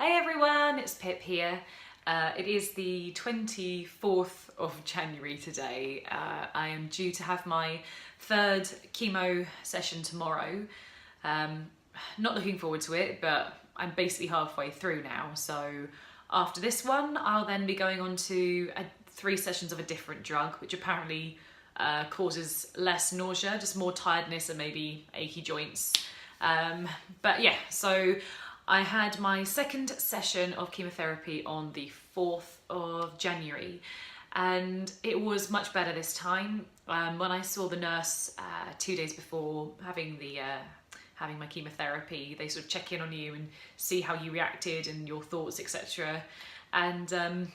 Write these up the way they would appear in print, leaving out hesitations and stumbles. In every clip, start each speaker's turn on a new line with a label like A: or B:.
A: Hey everyone, it's Pip here. It is the 24th of January today. I am due to have my third chemo session tomorrow. Not looking forward to it, but I'm basically halfway through now. So after this one, I'll then be going on to 3 sessions of a different drug, which apparently causes less nausea, just more tiredness and maybe achy joints. But yeah, so I had my second session of chemotherapy on the 4th of January and it was much better this time. When I saw the nurse 2 days before having my chemotherapy, they sort of check in on you and see how you reacted and your thoughts, etc. And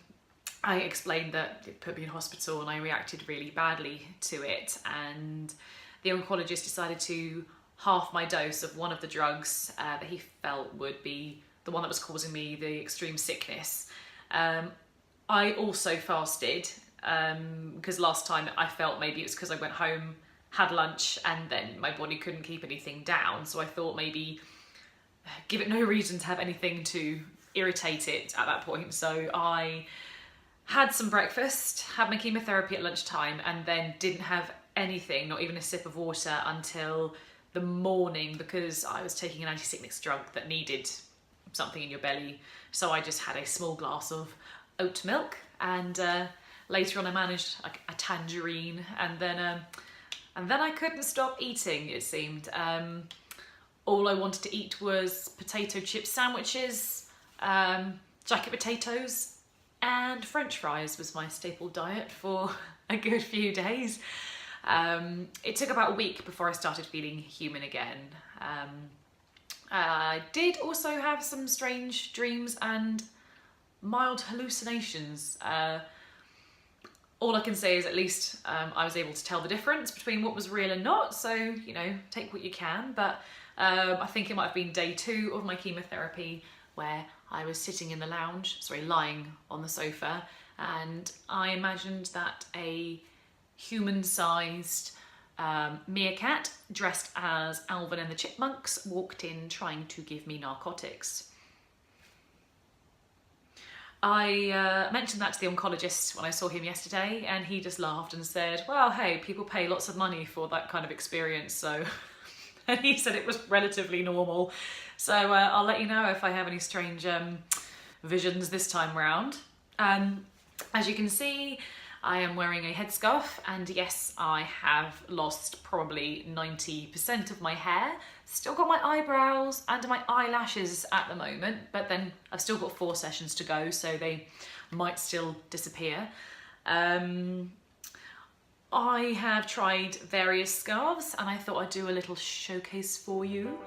A: I explained that it put me in hospital and I reacted really badly to it, and the oncologist decided to half my dose of one of the drugs that he felt would be the one that was causing me the extreme sickness. I also fasted because last time I felt maybe it was because I went home, had lunch, and then my body couldn't keep anything down. So I thought maybe give it no reason to have anything to irritate it at that point. So I had some breakfast, had my chemotherapy at lunchtime, and then didn't have anything, not even a sip of water, until the morning because I was taking an anti-sickness drug that needed something in your belly. So I just had a small glass of oat milk, and later on I managed a tangerine, and then I couldn't stop eating, it seemed. All I wanted to eat was potato chip sandwiches, jacket potatoes, and French fries was my staple diet for a good few days. It took about a week before I started feeling human again. I did also have some strange dreams and mild hallucinations. All I can say is at least I was able to tell the difference between what was real and not, so, you know, take what you can. But I think it might have been day 2 of my chemotherapy where I was sitting in the lounge, lying on the sofa, and I imagined that a human-sized meerkat dressed as Alvin and the Chipmunks walked in trying to give me narcotics. I mentioned that to the oncologist when I saw him yesterday, and he just laughed and said, well, hey, people pay lots of money for that kind of experience, so... And he said it was relatively normal. So I'll let you know if I have any strange visions this time round. As you can see, I am wearing a headscarf, and yes, I have lost probably 90% of my hair. Still got my eyebrows and my eyelashes at the moment, but then I've still got 4 sessions to go, so they might still disappear. I have tried various scarves, and I thought I'd do a little showcase for you.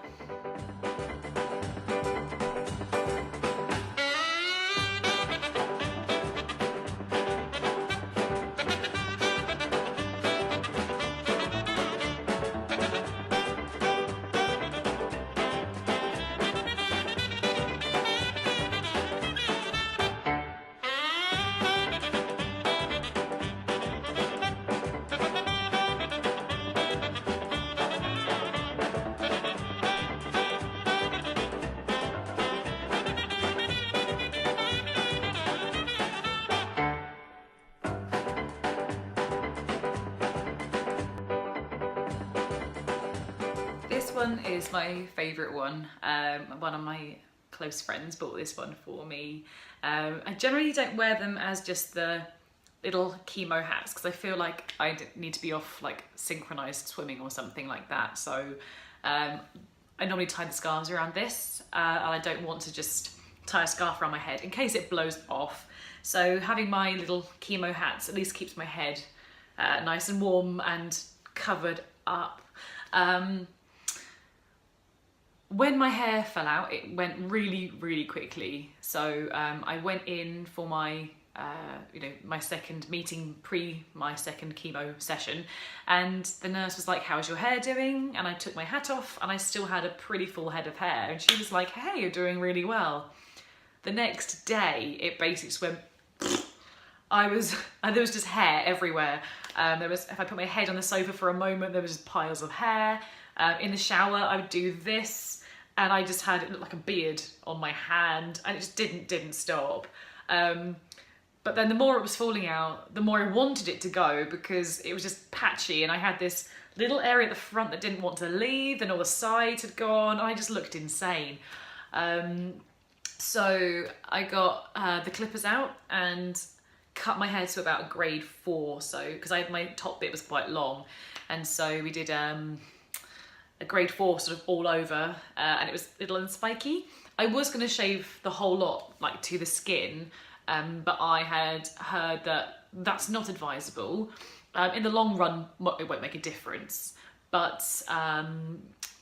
A: This one is my favourite one. One of my close friends bought this one for me. I generally don't wear them as just the little chemo hats because I feel like I need to be off like synchronised swimming or something like that. So I normally tie the scarves around this, and I don't want to just tie a scarf around my head in case it blows off. So having my little chemo hats at least keeps my head nice and warm and covered up. When my hair fell out, it went really, really quickly. So I went in for my, my second meeting my second chemo session, and the nurse was like, how's your hair doing? And I took my hat off and I still had a pretty full head of hair. And she was like, hey, you're doing really well. The next day, it basically just went, there was just hair everywhere. If I put my head on the sofa for a moment, there was just piles of hair. In the shower, I would do this. and I just had, it looked like a beard on my hand, and it just didn't stop. But then the more it was falling out, the more I wanted it to go, because it was just patchy, and I had this little area at the front that didn't want to leave, and all the sides had gone. I just looked insane. So I got the clippers out and cut my hair to about a grade 4, so because my top bit was quite long, and so we did a grade 4 sort of all over, and it was little and spiky. I was going to shave the whole lot, like to the skin, but I had heard that that's not advisable. In the long run, it won't make a difference, but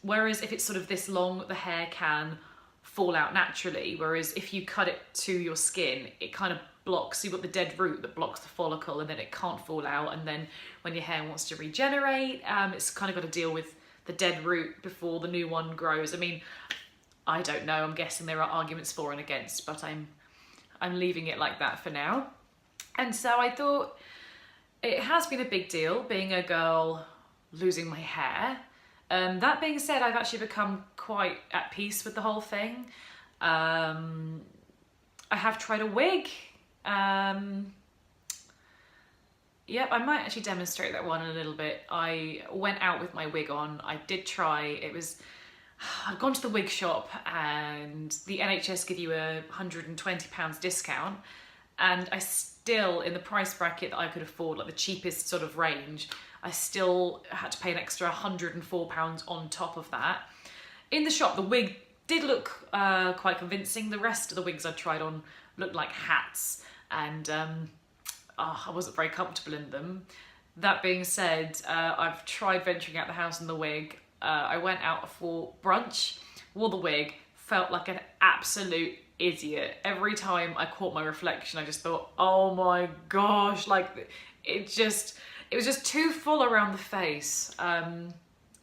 A: whereas if it's sort of this long, the hair can fall out naturally, whereas if you cut it to your skin, it kind of blocks. You've got the dead root that blocks the follicle, and then it can't fall out, and then when your hair wants to regenerate, it's kind of got to deal with the dead root before the new one grows. I mean, I don't know, I'm guessing there are arguments for and against, but I'm leaving it like that for now. And so I thought, it has been a big deal being a girl losing my hair. That being said, I've actually become quite at peace with the whole thing. I have tried a wig. Yep, I might actually demonstrate that one a little bit. I went out with my wig on. I did try, I'd gone to the wig shop, and the NHS give you a £120 discount, and I still, in the price bracket that I could afford, like the cheapest sort of range, I still had to pay an extra £104 on top of that. In the shop, the wig did look quite convincing. The rest of the wigs I tried on looked like hats, and I wasn't very comfortable in them. That being said, I've tried venturing out the house in the wig. I went out for brunch, wore the wig, felt like an absolute idiot. Every time I caught my reflection, I just thought, oh my gosh, like it was just too full around the face.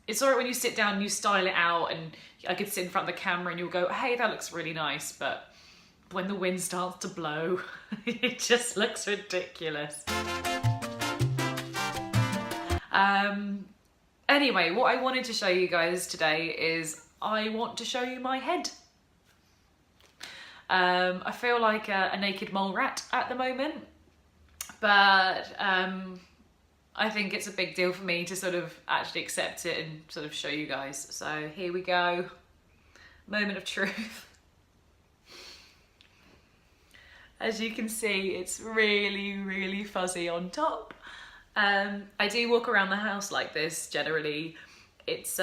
A: It's alright when you sit down and you style it out, and I could sit in front of the camera and you'll go, hey, that looks really nice, but when the wind starts to blow, it just looks ridiculous. Anyway, what I wanted to show you guys today is I want to show you my head. I feel like a naked mole rat at the moment, but I think it's a big deal for me to sort of actually accept it and sort of show you guys. So here we go, moment of truth. As you can see, it's really, really fuzzy on top. I do walk around the house like this generally. It's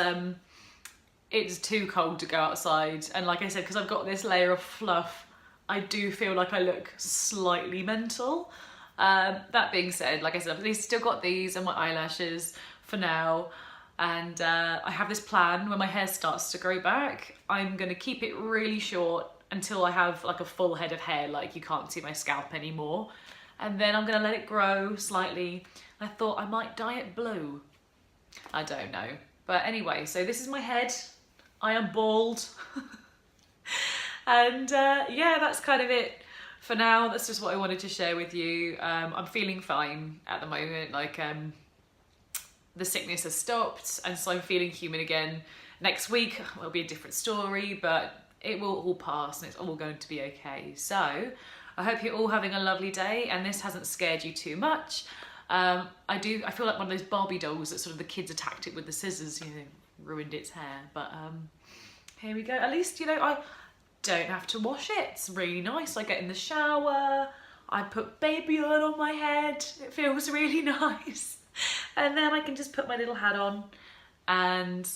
A: too cold to go outside, and like I said, because I've got this layer of fluff, I do feel like I look slightly mental. That being said, like I said, I've at least still got these and my eyelashes for now, and I have this plan. When my hair starts to grow back, I'm gonna keep it really short until I have like a full head of hair, like you can't see my scalp anymore, and then I'm gonna let it grow slightly. I thought I might dye it blue. I don't know. But anyway, so this is my head. I am bald. And yeah, that's kind of it for now. That's just what I wanted to share with you. I'm feeling fine at the moment. Like the sickness has stopped, and so I'm feeling human again. Next week will be a different story, but it will all pass and it's all going to be okay. So I hope you're all having a lovely day and this hasn't scared you too much. I feel like one of those Barbie dolls that sort of the kids attacked it with the scissors, you know, ruined its hair. But here we go. At least, you know, I don't have to wash it. It's really nice. I get in the shower, I put baby oil on my head. It feels really nice. And then I can just put my little hat on and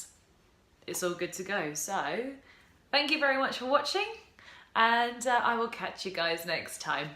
A: it's all good to go. So thank you very much for watching, and I will catch you guys next time.